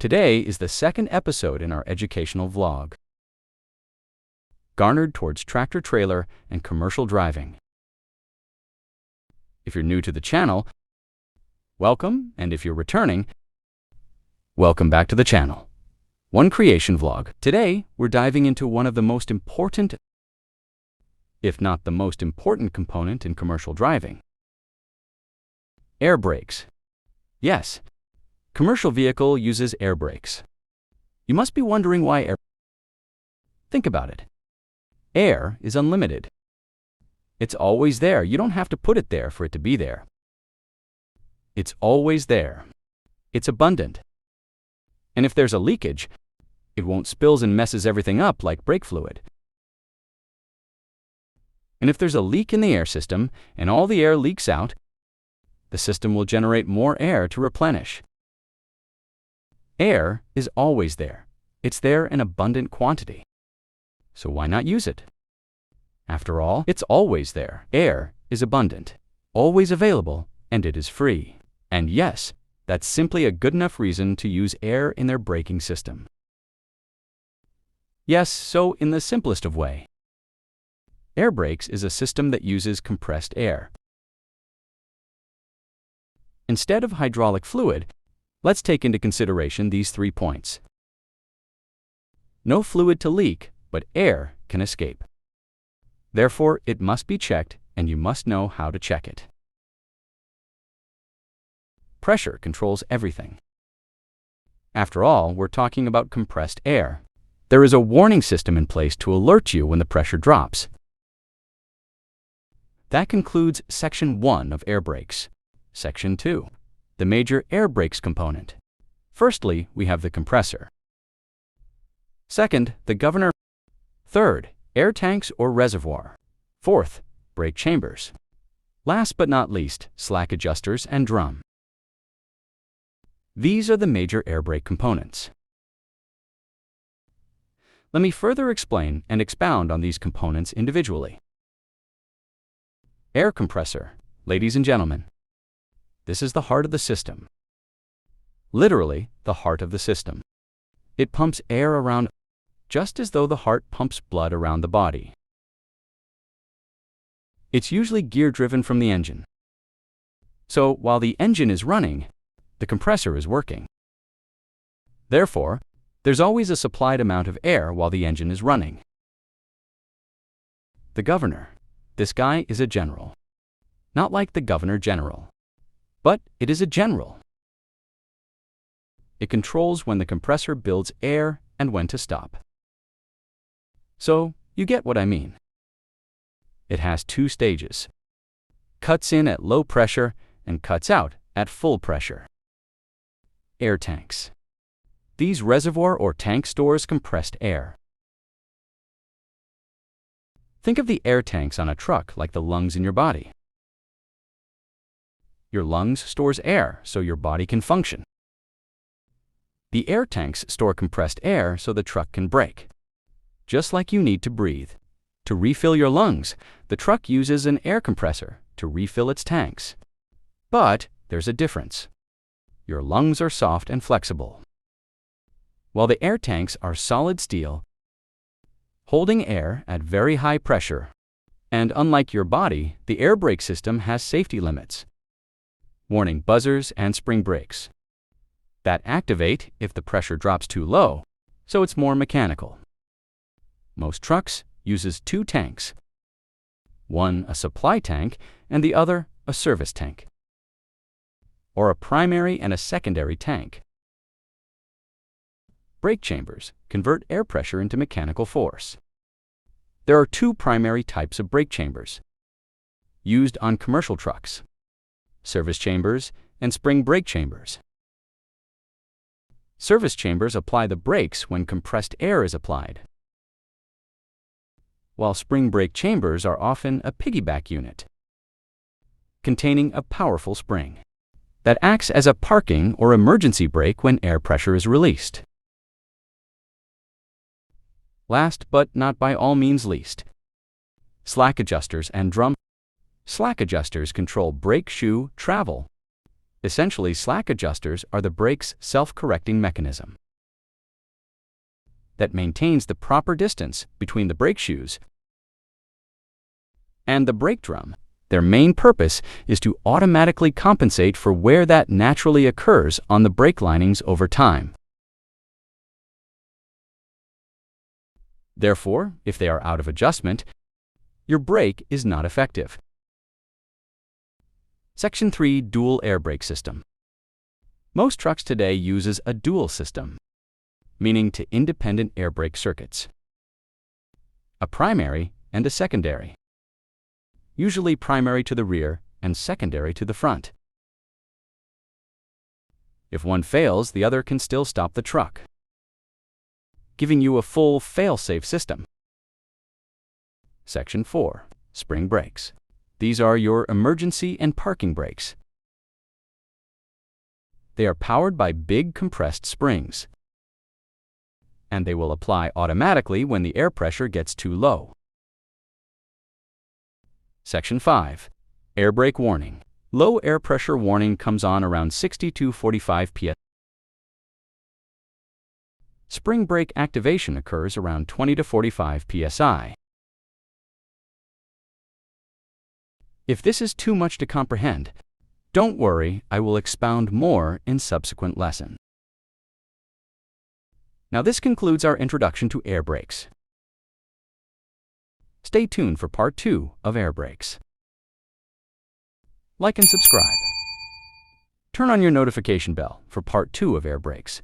Today is the second episode in our educational vlog, garnered towards tractor-trailer and commercial driving. If you're new to the channel, welcome, and if you're returning, welcome back to the channel. One Creation Vlog. Today, we're diving into one of the most important, if not the most important component in commercial driving. Air brakes. Yes, commercial vehicle uses air brakes. You must be wondering why air. Think about it. Air is unlimited. It's always there. You don't have to put it there for it to be there. It's always there. It's abundant. And if there's a leakage, it won't spill and messes everything up like brake fluid. And if there's a leak in the air system and all the air leaks out, the system will generate more air to replenish. Air is always there. It's there in abundant quantity. So why not use it? After all, it's always there. Air is abundant, always available, and it is free. And yes, that's simply a good enough reason to use air in their braking system. Yes, so in the simplest of way, air brakes is a system that uses compressed air. Instead of hydraulic fluid, let's take into consideration these 3 points. No fluid to leak, but air can escape. Therefore, it must be checked, and you must know how to check it. Pressure controls everything. After all, we're talking about compressed air. There is a warning system in place to alert you when the pressure drops. That concludes Section 1 of air brakes. Section 2, the major air brakes component. Firstly, we have the compressor. Second, the governor. Third, air tanks or reservoir. Fourth, brake chambers. Last but not least, slack adjusters and drum. These are the major air brake components. Let me further explain and expound on these components individually. Air compressor. Ladies and gentlemen, this is the heart of the system. Literally, the heart of the system. It pumps air around, just as though the heart pumps blood around the body. It's usually gear-driven from the engine. So, while the engine is running, the compressor is working. Therefore, there's always a supplied amount of air while the engine is running. The governor. This guy is a general. Not like the governor general, but it is a general. It controls when the compressor builds air and when to stop. So, you get what I mean. It has 2 stages. Cuts in at low pressure and cuts out at full pressure. Air tanks. These reservoir or tank stores compressed air. Think of the air tanks on a truck like the lungs in your body. Your lungs stores air so your body can function. The air tanks store compressed air so the truck can brake. Just like you need to breathe. To refill your lungs, the truck uses an air compressor to refill its tanks. But there's a difference. Your lungs are soft and flexible, while the air tanks are solid steel, holding air at very high pressure. And unlike your body, the air brake system has safety limits, warning buzzers and spring brakes that activate if the pressure drops too low, so it's more mechanical. Most trucks uses 2 tanks, one a supply tank and the other a service tank, or a primary and a secondary tank. Brake chambers convert air pressure into mechanical force. There are 2 primary types of brake chambers used on commercial trucks: service chambers and spring brake chambers. Service chambers apply the brakes when compressed air is applied, while spring brake chambers are often a piggyback unit containing a powerful spring that acts as a parking or emergency brake when air pressure is released. Last but not by all means least, slack adjusters and drum. Slack adjusters control brake shoe travel Essentially, slack adjusters are the brake's self-correcting mechanism that maintains the proper distance between the brake shoes and the brake drum. Their main purpose is to automatically compensate for wear that naturally occurs on the brake linings over time. Therefore, if they are out of adjustment, your brake is not effective. Section 3. Dual air brake system. Most trucks today uses a dual system, meaning to independent air brake circuits, a primary and a secondary, usually primary to the rear and secondary to the front. If one fails, the other can still stop the truck, giving you a full fail-safe system. Section 4. Spring brakes. These are your emergency and parking brakes. They are powered by big compressed springs, and they will apply automatically when the air pressure gets too low. Section 5. Air brake warning. Low air pressure warning comes on around 60 to 45 psi. Spring brake activation occurs around 20 to 45 psi. If this is too much to comprehend, don't worry, I will expound more in subsequent lessons. Now this concludes our introduction to air brakes. Stay tuned for part 2 of air brakes. Like and subscribe. Turn on your notification bell for part 2 of air brakes.